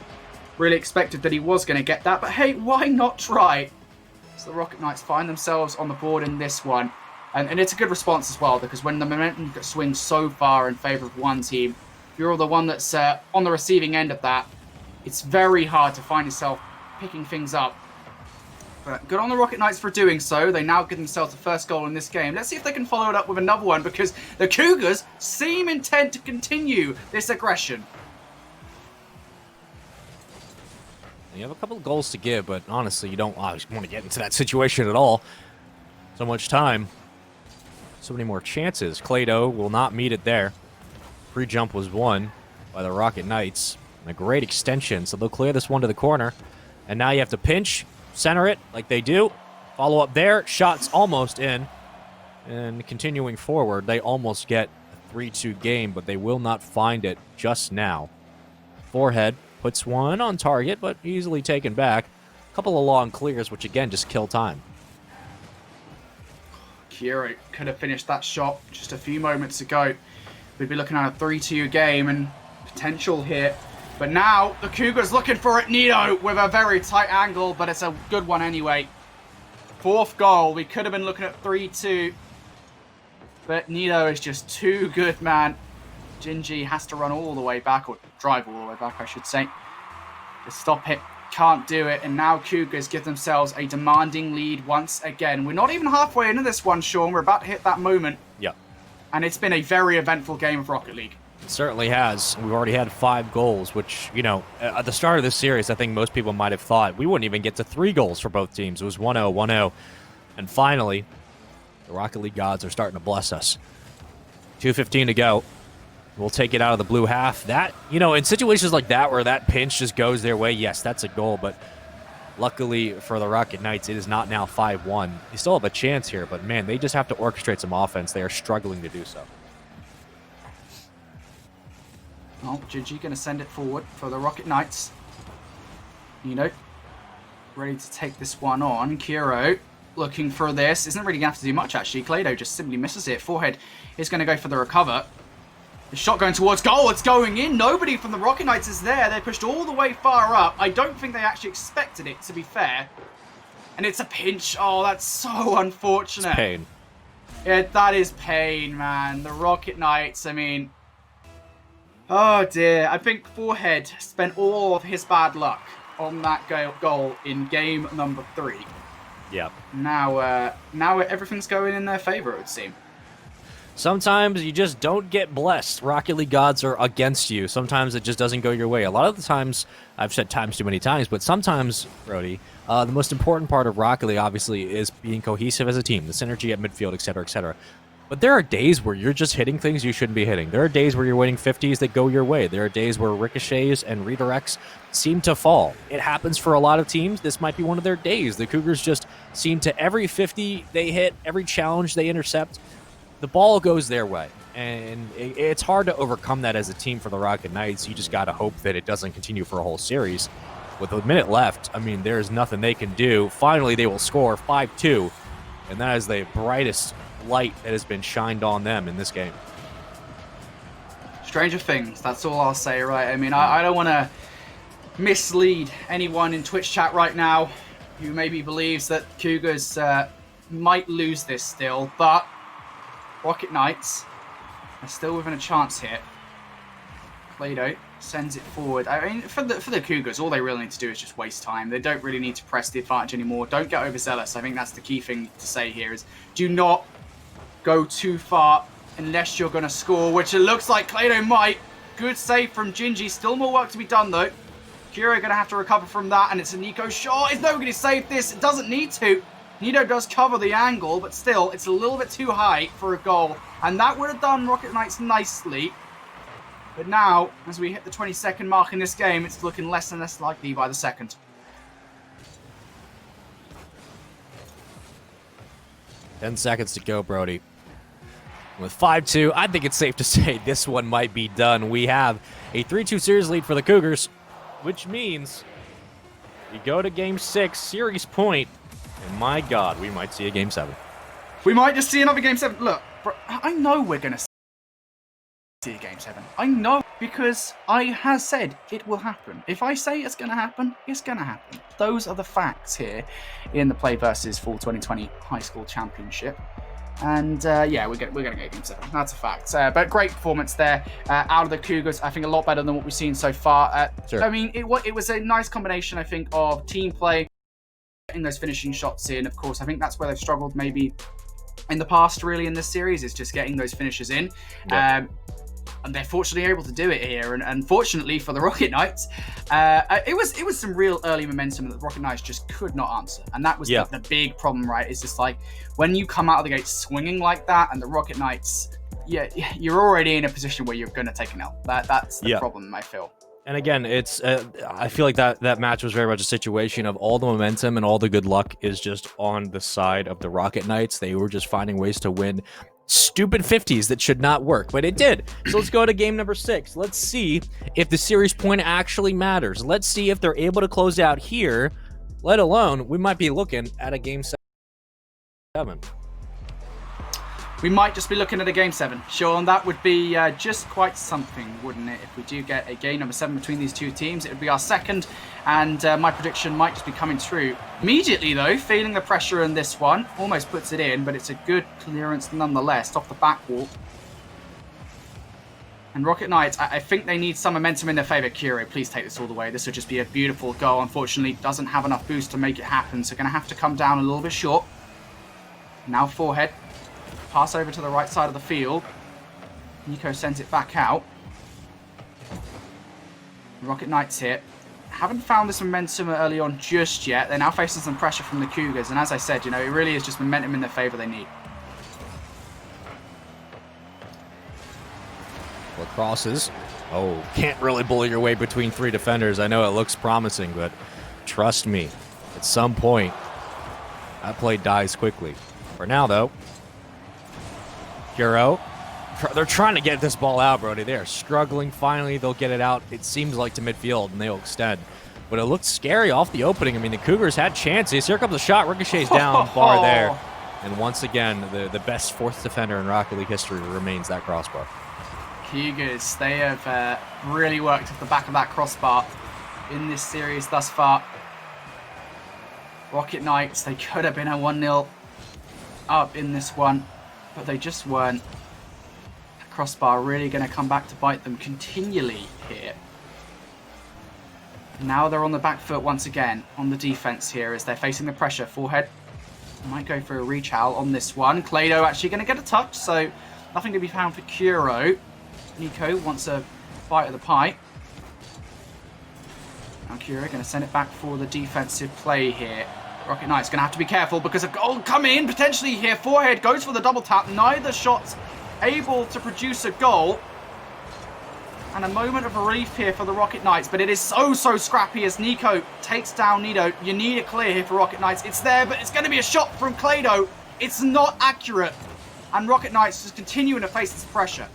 really expected that he was going to get that, but hey, why not try? So the Rocket Knights find themselves on the board in this one. And it's a good response as well, because when the momentum swings so far in favour of one team, you're the one that's on the receiving end of that. It's very hard to find yourself picking things up. But good on the Rocket Knights for doing so. They now give themselves the first goal in this game. Let's see if they can follow it up with another one, because the Cougars seem intent to continue this aggression. You have a couple of goals to give, but honestly, you don't want to get into that situation at all. So much time. So many more chances. Clado will not meet it there. Free jump was won by the Rocket Knights. And a great extension, so they'll clear this one to the corner. And now you have to pinch, center it like they do. Follow up there. Shots almost in. And continuing forward, they almost get a 3-2 game, but they will not find it just now. Forehead puts one on target, but easily taken back. A couple of long clears, which again just kill time. Kuro could have finished that shot just a few moments ago. We'd be looking at a 3-2 game and potential here. But now the Cougars looking for it. Nito with a very tight angle, but it's a good one anyway. 4th goal. We could have been looking at 3-2. But Nito is just too good, man. Gingy has to run all the way back, or drive all the way back, I should say, to stop it. Can't do it. And now Cougars give themselves a demanding lead once again. We're not even halfway into this one, Sean. We're about to hit that moment. Yeah. And it's been a very eventful game of Rocket League. It certainly has. We've already had 5 goals, which, you know, at the start of this series, I think most people might have thought we wouldn't even get to 3 goals for both teams. It was 1-0, 1-0. And finally, the Rocket League gods are starting to bless us. 2:15 to go. will take it out of the blue half. That, you know, in situations like that where that pinch just goes their way, yes, that's a goal. But luckily for the Rocket Knights, it is not now 5-1. They still have a chance here, but man, they just have to orchestrate some offense. They are struggling to do so. Oh, Gigi going to send it forward for the Rocket Knights. You know, ready to take this one on. Kuro looking for this. Isn't really going to have to do much, actually. Clado just simply misses it. Forehead is going to go for the recover. The shot going towards goal. It's going in. Nobody from the Rocket Knights is there. They pushed all the way far up. I don't think they actually expected it, to be fair. And it's a pinch. Oh, that's so unfortunate. It's pain. Yeah, that is pain, man. The Rocket Knights, I mean... Oh, dear. I think Forehead spent all of his bad luck on that goal in game number 3. Yeah. Now everything's going in their favor, it would seem. Sometimes you just don't get blessed. Rocket League gods are against you. Sometimes it just doesn't go your way. A lot of the times, I've said times too many times, but sometimes, Brody, the most important part of Rocket League, obviously, is being cohesive as a team, the synergy at midfield, etc., etc. But there are days where you're just hitting things you shouldn't be hitting. There are days where you're winning 50s that go your way. There are days where ricochets and redirects seem to fall. It happens for a lot of teams. This might be one of their days. The Cougars just seem to, every 50 they hit, every challenge they intercept, the ball goes their way. And it's hard to overcome that as a team for the Rocket Knights. You just got to hope that it doesn't continue for a whole series. With a minute left, I mean, there's nothing they can do. Finally, they will score 5-2. And that is the brightest light that has been shined on them in this game. Stranger things, that's all I'll say, right? I mean, I don't want to mislead anyone in Twitch chat right now who maybe believes that Cougars might lose this still, but Rocket Knights are still within a chance here. Clado sends it forward. I mean, for the Cougars, all they really need to do is just waste time. They don't really need to press the advantage anymore. Don't get overzealous. I think that's the key thing to say here is do not go too far unless you're going to score, which it looks like Clado might. Good save from Gingy. Still more work to be done, though. Kuro going to have to recover from that, and it's a Nico shot. Is nobody going to save this? It doesn't need to. Nido does cover the angle, but still, it's a little bit too high for a goal. And that would have done Rocket Knights nicely. But now, as we hit the 22nd mark in this game, it's looking less and less likely by the second. Ten seconds to go, Brody. With 5-2, I think it's safe to say this one might be done. We have a 3-2 series lead for the Cougars, which means we go to Game 6, series point, and my God, we might see a Game 7. We might just see another Game 7. Look, bro, I know we're going to see a Game 7. I know, because I has said it will happen. If I say it's going to happen, it's going to happen. Those are the facts here in the Play versus Fall 2020 High School Championship. And yeah, we're going to get Game 7. That's a fact. But great performance there out of the Cougars. I think a lot better than what we've seen so far. Sure. I mean, it was a nice combination, I think, of team play, getting those finishing shots in. Of course, I think that's where they've struggled maybe in the past, really, in this series, is just getting those finishes in. Yep. And they're fortunately able to do it here. And unfortunately for the Rocket Knights, it was some real early momentum that the Rocket Knights just could not answer. And that was the big problem, right? It's just like when you come out of the gate swinging like that, and the Rocket Knights, you're already in a position where you're going to take an L. That's the problem, I feel. And again, it's I feel like that match was very much a situation of all the momentum and all the good luck is just on the side of the Rocket Knights. They were just finding ways to win stupid 50s that should not work, but it did. So let's go to game number 6. Let's see if the series point actually matters. Let's see if they're able to close out here, let alone we might be looking at a Game 7. We might just be looking at a Game 7. Sean, that would be just quite something, wouldn't it? If we do get a game number 7 between these two teams, it would be our second, and my prediction might just be coming true. Immediately, though, feeling the pressure in this one, almost puts it in, but it's a good clearance nonetheless, off the back wall. And Rocket Knights, I think they need some momentum in their favour. Kuro, please take this all the way. This would just be a beautiful goal. Unfortunately, doesn't have enough boost to make it happen, so going to have to come down a little bit short. Now Forehead. Pass over to the right side of the field. Nico sends it back out. Rocket Knights here. Haven't found this momentum early on just yet. They're now facing some pressure from the Cougars. And as I said, it really is just momentum in their favour they need. Crosses. Oh, can't really bully your way between 3 defenders. I know it looks promising, but trust me, at some point, that play dies quickly. For now, though, Hero, they're trying to get this ball out, Brody. They are struggling. Finally, they'll get it out, it seems like, to midfield, and they'll extend. But it looked scary off the opening. I mean, the Cougars had chances. Here comes a shot. Ricochets down, bar there. And once again, the best 4th defender in Rocket League history remains that crossbar. Cougars, they have really worked at the back of that crossbar in this series thus far. Rocket Knights, they could have been a 1-0 up in this one, but they just weren't. The crossbar really going to come back to bite them continually here. Now they're on the back foot once again on the defense here as they're facing the pressure. Forehead might go for a reach out on this one. Clado actually going to get a touch, so nothing to be found for Kuro. Nico wants a bite of the pie. Now Kuro going to send it back for the defensive play here. Rocket Knight's going to have to be careful because a goal coming in potentially here. Forehead goes for the double tap. Neither shot's able to produce a goal. And a moment of relief here for the Rocket Knights, but it is so scrappy as Nico takes down Nido. You need a clear here for Rocket Knights. It's there, but it's going to be a shot from Clado. It's not accurate. And Rocket Knights just continuing to face this pressure.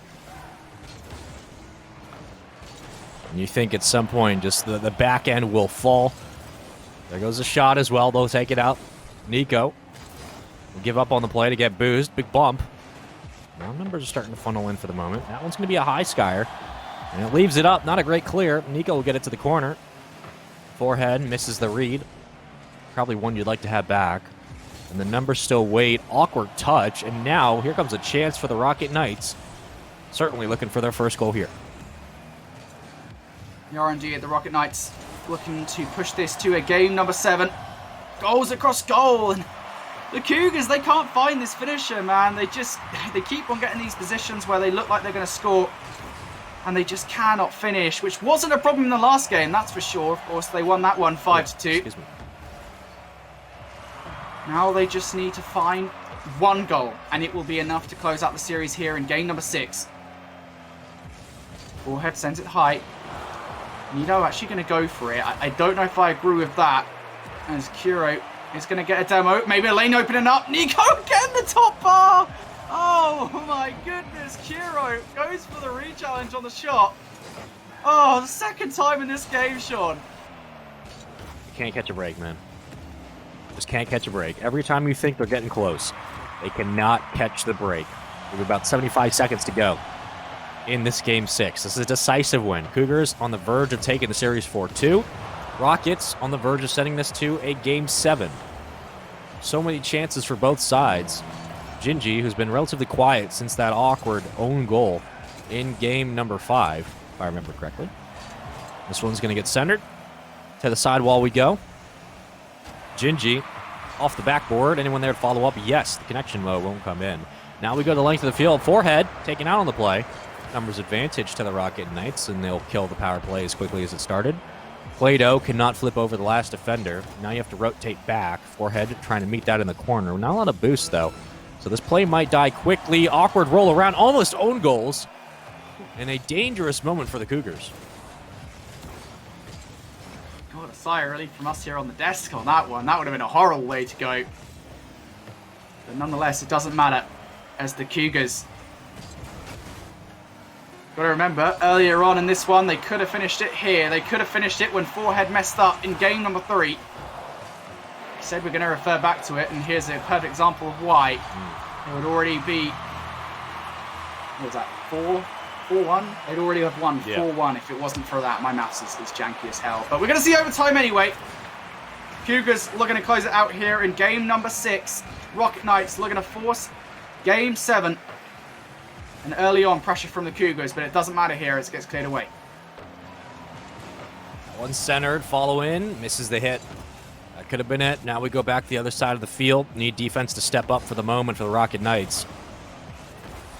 And you think at some point just the back end will fall. There goes a shot as well. They'll take it out. Nico will give up on the play to get boozed. Big bump. Now numbers are starting to funnel in for the moment. That one's going to be a high skyer. And it leaves it up. Not a great clear. Nico will get it to the corner. Forehead misses the read. Probably one you'd like to have back. And the numbers still wait. Awkward touch. And now here comes a chance for the Rocket Knights. Certainly looking for their first goal here. The RNG at the Rocket Knights looking to push this to a game number 7. Goals across goal. And the Cougars, they can't find this finisher, man. They keep on getting these positions where they look like they're going to score. And they just cannot finish, which wasn't a problem in the last game, that's for sure. Of course, they won that one 5-2. Excuse me. Now they just need to find 1 goal, and it will be enough to close out the series here in game number 6. Forehead sends it high. Nido actually going to go for it. I don't know if I agree with that. As Kuro is going to get a demo. Maybe a lane opening up. Nico getting the top bar! Oh my goodness, Kuro goes for the re-challenge on the shot. Oh, the second time in this game, Sean. You can't catch a break, man. Just can't catch a break. Every time you think they're getting close, they cannot catch the break. We have about 75 seconds to go in this game 6. This is a decisive win. Cougars on the verge of taking the series 4-2. Rockets on the verge of sending this to a game 7. So many chances for both sides. Gingy, who's been relatively quiet since that awkward own goal in game number 5, if I remember correctly. This one's going to get centered. To the sidewall we go. Gingy off the backboard. Anyone there to follow up? Yes, the connection mode won't come in. Now we go to the length of the field. Forehead taken out on the play. Numbers advantage to the Rocket Knights, and they'll kill the power play as quickly as it started. Clado cannot flip over the last defender. Now you have to rotate back. Forehead trying to meet that in the corner. Not a lot of boost, though. So this play might die quickly. Awkward roll around. Almost own goals. And a dangerous moment for the Cougars. God, a sigh of relief from us here on the desk on that one. That would have been a horrible way to go. But nonetheless, it doesn't matter. As the Cougars... Got to remember, earlier on in this one, they could have finished it here. They could have finished it when Forehead messed up in game number 3. Said we're going to refer back to it, and here's a perfect example of why. It would already be, what was that, 4-1? They'd already have won 4-1 if it wasn't for that. My maths is janky as hell. But we're going to see overtime anyway. Cougars looking to close it out here in game number 6. Rocket Knights looking to force game 7. And early on, pressure from the Cougars, but it doesn't matter here as it gets cleared away. One centered, follow in, misses the hit. That could have been it. Now we go back to the other side of the field. Need defense to step up for the moment for the Rocket Knights.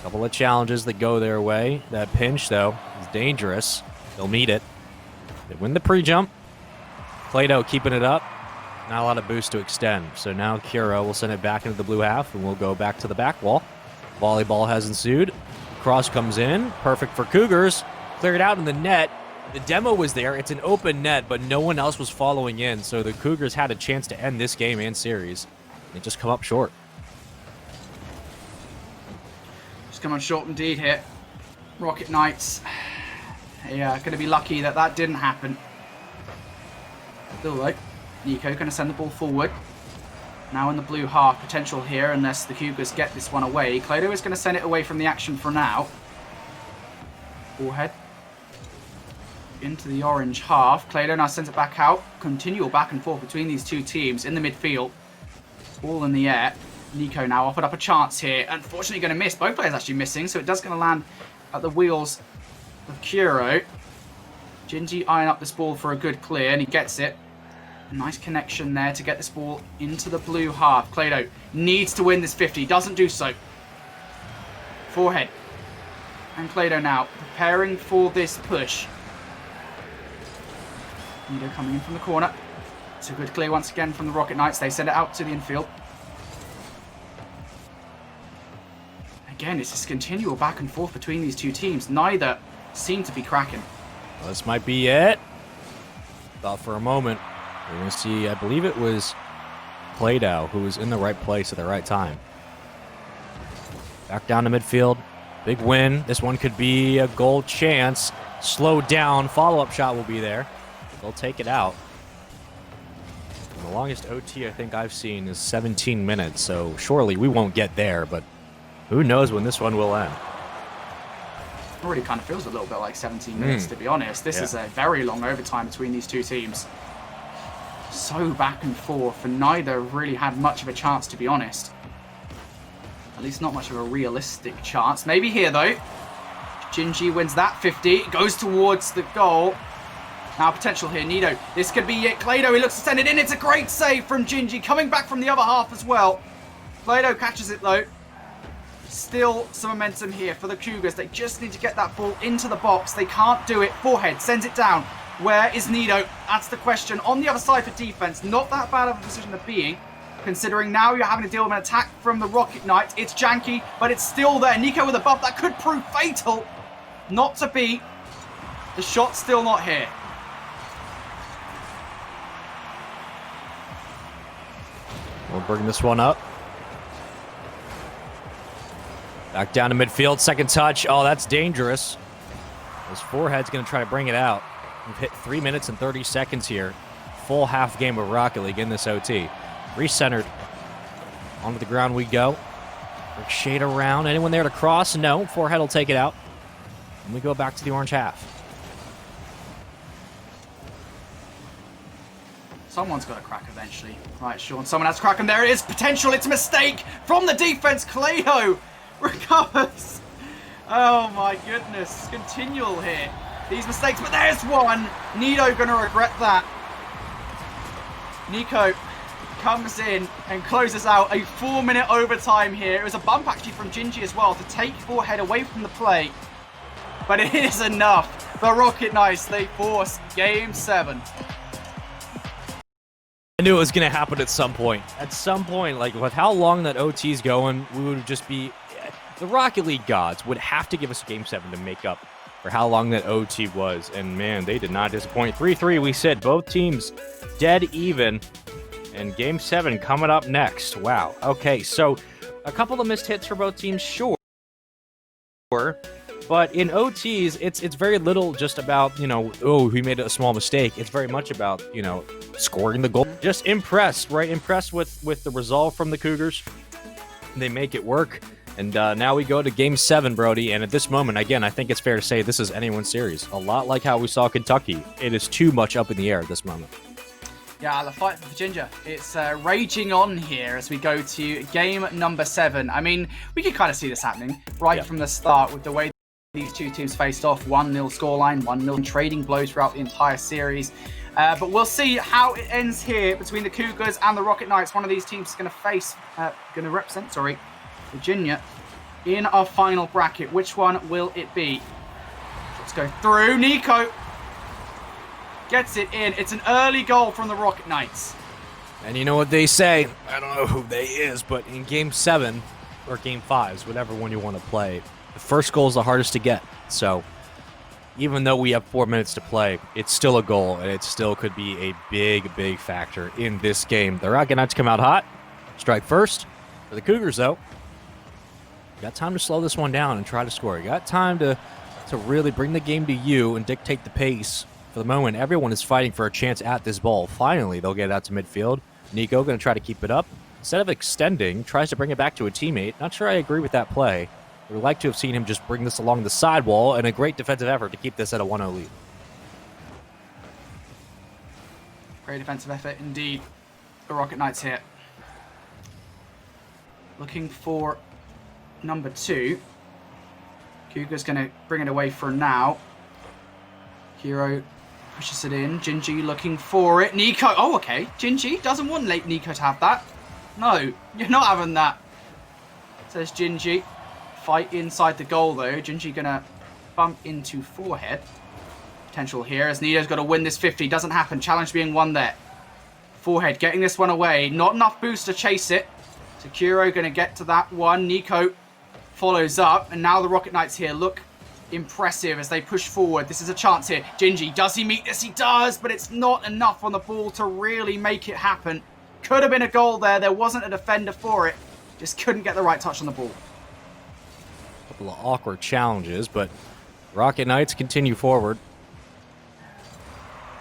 Couple of challenges that go their way. That pinch, though, is dangerous. They'll meet it. They win the pre-jump. Clado keeping it up. Not a lot of boost to extend. So now Kuro will send it back into the blue half, and we'll go back to the back wall. Volleyball has ensued. Cross comes in. Perfect for Cougars. Cleared out in the net. The demo was there. It's an open net, but no one else was following in. So the Cougars had a chance to end this game and series. They just come up short. Just come up short indeed here. Rocket Knights. Yeah, going to be lucky that that didn't happen. Still though, Nico going to send the ball forward. Now in the blue half, potential here unless the Cougars get this one away. Clado is going to send it away from the action for now. Forehead into the orange half. Clado now sends it back out. Continual back and forth between these two teams in the midfield. Ball in the air. Nico now offered up a chance here. Unfortunately going to miss. Both players actually missing, so it does going to land at the wheels of Kuro. Gingy eyeing up this ball for a good clear, and he gets it. Nice connection there to get this ball into the blue half. Clado needs to win this 50. Doesn't do so. Forehead. And Clado now preparing for this push. Nido coming in from the corner. It's a good clear once again from the Rocket Knights. They send it out to the infield. Again, it's this continual back and forth between these two teams. Neither seem to be cracking. Well, this might be it. Thought for a moment. We're going to see, I believe it was Clado who was in the right place at the right time. Back down to midfield. Big win. This one could be a goal chance. Slowed down. Follow-up shot will be there. They'll take it out. And the longest OT I think I've seen is 17 minutes, so surely we won't get there, but who knows when this one will end. Already kind of feels a little bit like 17 minutes, to be honest. This is a very long overtime between these two teams. So back and forth, and neither really had much of a chance, to be honest. At least not much of a realistic chance. Maybe here, though. Gingy wins that 50. Goes towards the goal. Now potential here. Nido. This could be it. Clado, he looks to send it in. It's a great save from Gingy. Coming back from the other half as well. Clado catches it, though. Still some momentum here for the Cougars. They just need to get that ball into the box. They can't do it. Forehead sends it down. Where is Nido? That's the question. On the other side for defense, not that bad of a position of being, considering now you're having to deal with an attack from the Rocket Knights. It's janky, but it's still there. Nico with a buff. That could prove fatal. Not to be. The shot's still not here. We'll bring this one up. Back down to midfield. Second touch. Oh, that's dangerous. His forehead's going to try to bring it out. We've hit 3 minutes and 30 seconds here. Full half game of Rocket League in this OT. Recentered. Onto the ground we go. Shade around. Anyone there to cross? No. Forehead will take it out. And we go back to the orange half. Someone's got to crack eventually. Right, Sean. Someone has to crack, and there it is. Potential. It's a mistake from the defense. Clado recovers. Oh my goodness. Continual here. These mistakes, but there's one. Nido gonna regret that. Nico comes in and closes out a 4-minute overtime here. It was a bump actually from Gingy as well to take Forehead away from the play. But it is enough. The Rocket Knights, they force Game 7. I knew it was going to happen at some point. At some point, like with how long that OT's going, we would just be... The Rocket League gods would have to give us Game 7 to make up for how long that OT was. And man, they did not disappoint. 3-3, we said. Both teams dead even. And Game 7 coming up next. Wow. Okay, so a couple of missed hits for both teams, sure. But in OTs, it's very little just about, you know, oh, he made a small mistake. It's very much about, you know, scoring the goal. Just impressed, right? Impressed with the resolve from the Cougars. They make it work. And now we go to Game 7, Brody. And at this moment, again, I think it's fair to say this is anyone's series. A lot like how we saw Kentucky. It is too much up in the air at this moment. Yeah, the fight for Virginia. It's raging on here as we go to game number 7. I mean, we could kind of see this happening right from the start with the way these two teams faced off. 1-0 scoreline, 1-0 trading blows throughout the entire series. But we'll see how it ends here between the Cougars and the Rocket Knights. One of these teams is going to represent Virginia in our final bracket. Which one will it be? Let's go through. Nico gets it in. It's an early goal from the Rocket Knights. And you know what they say? I don't know who they is, but in Game 7, or Game 5s, whatever one you want to play, The first goal is the hardest to get. So even though we have 4 minutes to play, it's still a goal, and it still could be a big, big factor in this game. The Rocket Knights come out hot. Strike first. For the Cougars, though, you got time to slow this one down and try to score. You got time to really bring the game to you and dictate the pace. For the moment, everyone is fighting for a chance at this ball. Finally, they'll get it out to midfield. Nico going to try to keep it up. Instead of extending, tries to bring it back to a teammate. Not sure I agree with that play. I would like to have seen him just bring this along the sidewall, and a great defensive effort to keep this at a 1-0 lead. Great defensive effort indeed. The Rocket Knights here. Looking for number 2. Cougar's going to bring it away for now. Hero pushes it in. Gingy looking for it. Nico. Oh, okay. Gingy doesn't want late Nico to have that. No, you're not having that. Says Gingy. Fight inside the goal, though. Gingy going to bump into forehead. Potential here as Nido's got to win this 50. Doesn't happen. Challenge being won there. Forehead getting this one away. Not enough boost to chase it. Sakuro going to get to that one. Nico follows up. And now the Rocket Knights here look impressive as they push forward. This is a chance here. Gingy, does he meet this? He does, but it's not enough on the ball to really make it happen. Could have been a goal there. There wasn't a defender for it. Just couldn't get the right touch on the ball. A couple of awkward challenges, but Rocket Knights continue forward.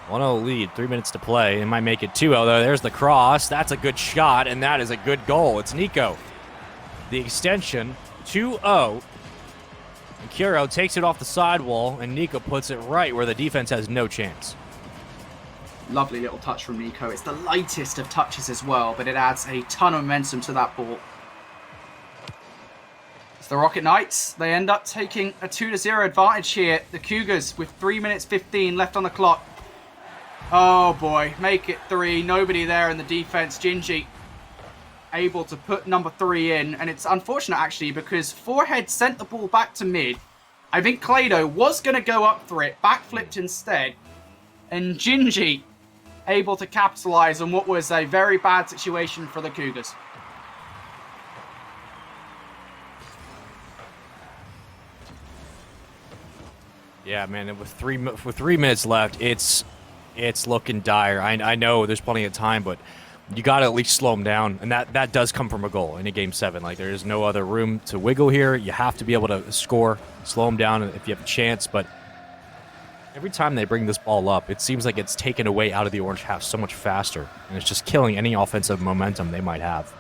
1-0 lead, 3 minutes to play. It might make it 2-0, though. There's the cross. That's a good shot, and that is a good goal. It's Nico. The extension, 2-0. And Kuro takes it off the sidewall, and Nico puts it right where the defense has no chance. Lovely little touch from Nico. It's the lightest of touches as well, but it adds a ton of momentum to that ball. It's the Rocket Knights. They end up taking a 2-0 advantage here. The Cougars with 3 minutes 15 left on the clock. Oh boy, make it 3. Nobody there in the defense. Gingy able to put number 3 in. And it's unfortunate actually because Forehead sent the ball back to mid. I think Clado was going to go up for it. Backflipped instead. And Gingy able to capitalize on what was a very bad situation for the Cougars. Yeah, man, with 3 minutes left, it's looking dire. I know there's plenty of time, but you got to at least slow them down, and that does come from a goal in a Game 7. Like, there is no other room to wiggle here. You have to be able to score, slow them down if you have a chance, but every time they bring this ball up, it seems like it's taken away out of the orange half so much faster, and it's just killing any offensive momentum they might have.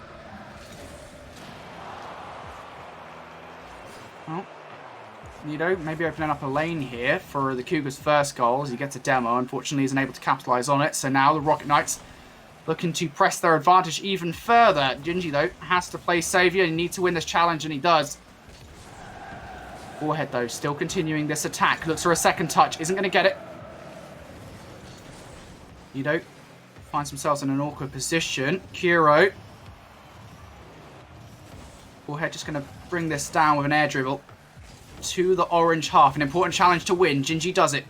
Well, Nido maybe opening up a lane here for the Cougars' first goal as he gets a demo. Unfortunately, isn't able to capitalize on it. So now the Rocket Knights looking to press their advantage even further. Gingy, though, has to play saviour. He needs to win this challenge, and he does. Forehead, though, still continuing this attack. Looks for a second touch. Isn't going to get it. Nido finds themselves in an awkward position. Kuro. Forehead just going to bring this down with an air dribble to the orange half. An important challenge to win. Gingy does it.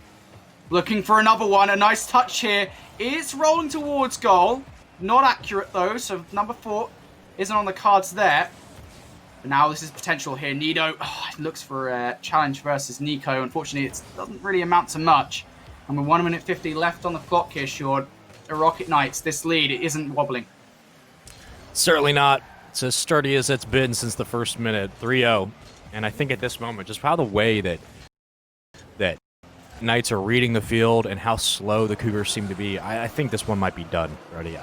Looking for another one. A nice touch here. It's rolling towards goal. Not accurate, though, so number 4 isn't on the cards there. But now this is potential here. Nido looks for a challenge versus Nico. Unfortunately, it doesn't really amount to much. And with 1 minute 50 left on the clock here, Sean, the Rocket Knights, this lead, it isn't wobbling. Certainly not. It's as sturdy as it's been since the first minute, 3-0. And I think at this moment, just how the way that Knights are reading the field and how slow the Cougars seem to be, I think this one might be done already.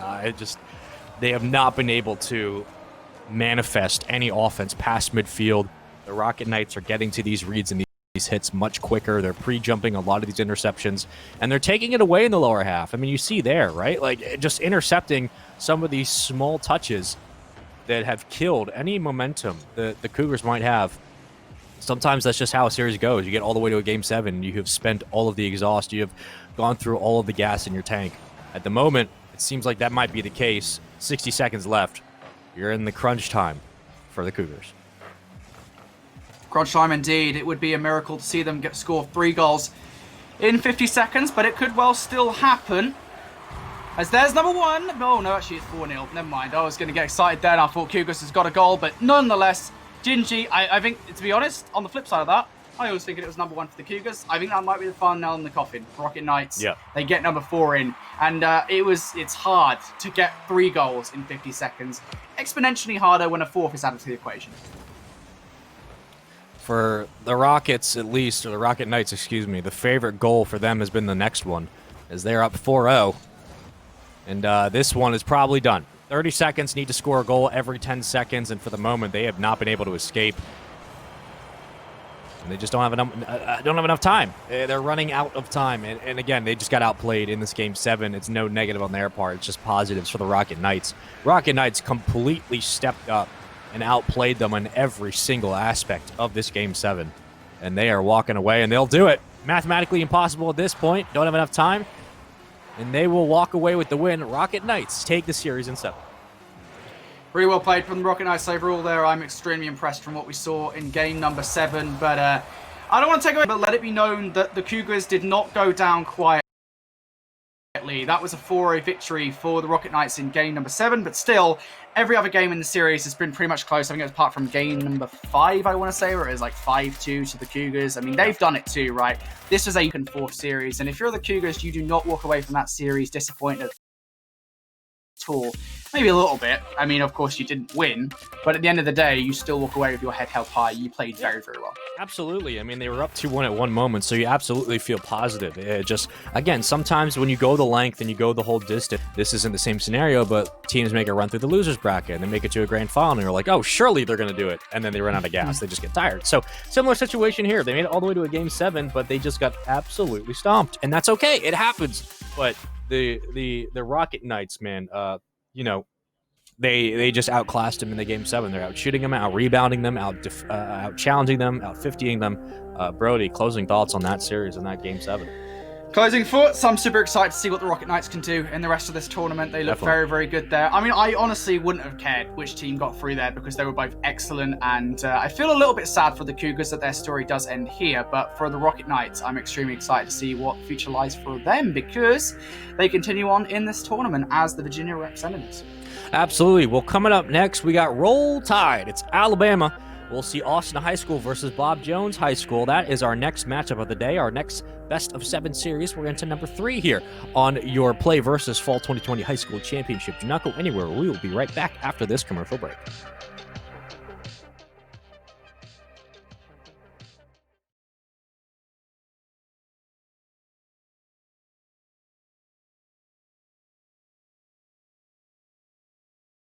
They have not been able to manifest any offense past midfield. The Rocket Knights are getting to these reads and these hits much quicker. They're pre-jumping a lot of these interceptions, and they're taking it away in the lower half. I mean, you see there, right? Like, just intercepting some of these small touches that have killed any momentum the Cougars might have. Sometimes that's just how a series goes. You get all the way to a Game 7, you have spent all of the exhaust, you have gone through all of the gas in your tank. At the moment, it seems like that might be the case. 60 seconds left. You're in the crunch time for the Cougars. Crunch time indeed. It would be a miracle to see them score 3 goals in 50 seconds, but it could well still happen. As there's number 1. Oh, no, actually it's 4-0. Never mind. I was going to get excited then. I thought Cougars has got a goal, but nonetheless, Gingy, I think, to be honest, on the flip side of that, I always thinking it was number 1 for the Cougars. I think that might be the final nail in the coffin. Rocket Knights, they get number 4 in. And it's hard to get 3 goals in 50 seconds. Exponentially harder when a 4th is added to the equation. For the Rockets, at least, or the Rocket Knights, excuse me, the favorite goal for them has been the next one, as they're up 4-0. And this one is probably done. 30 seconds, need to score a goal every 10 seconds, and for the moment, they have not been able to escape. And they just don't have enough time. They're running out of time. And again, they just got outplayed in this Game 7. It's no negative on their part. It's just positives for the Rocket Knights. Rocket Knights completely stepped up and outplayed them in every single aspect of this Game 7. And they are walking away, and they'll do it. Mathematically impossible at this point. Don't have enough time. And they will walk away with the win. Rocket Knights take the series in 7. Pretty well played from the Rocket Knights overall there. I'm extremely impressed from what we saw in game number 7. But I don't want to take away, but let it be known that the Cougars did not go down quietly. That was a 4-0 victory for the Rocket Knights in game number 7. But still, every other game in the series has been pretty much close. I think it was apart from game number 5, I want to say, where it was like 5-2 to the Cougars. I mean, they've done it too, right? This was a 4th series. And if you're the Cougars, you do not walk away from that series disappointed at all. Maybe a little bit. I mean, of course, you didn't win, but at the end of the day, you still walk away with your head held high. You played very, very well. Absolutely. I mean, they were up 2-1 at one moment, so you absolutely feel positive. It just, again, sometimes when you go the length and you go the whole distance, this isn't the same scenario, but teams make a run through the losers bracket and they make it to a grand final, and you're like, oh, surely they're going to do it. And then they run out of gas. They just get tired. So similar situation here. They made it all the way to a game 7, but they just got absolutely stomped. And that's okay. It happens. But the Rocket Knights, man, you know, they just outclassed them in the game 7. They're out shooting them, out rebounding them, out challenging them, out 50ing them. Brody, closing thoughts on that series and that game 7. Closing thoughts, I'm super excited to see what the Rocket Knights can do in the rest of this tournament. They look very, very good there. I mean, I honestly wouldn't have cared which team got through there because they were both excellent, and I feel a little bit sad for the Cougars that their story does end here, but for the Rocket Knights, I'm extremely excited to see what future lies for them because they continue on in this tournament as the Virginia representatives. Absolutely. Well, coming up next, we got Roll Tide. It's Alabama. We'll see Austin High School versus Bob Jones High School. That is our next matchup of the day, our next best of 7 series. We're into number 3 here on your Play versus Fall 2020 High School Championship. Do not go anywhere. We will be right back after this commercial break.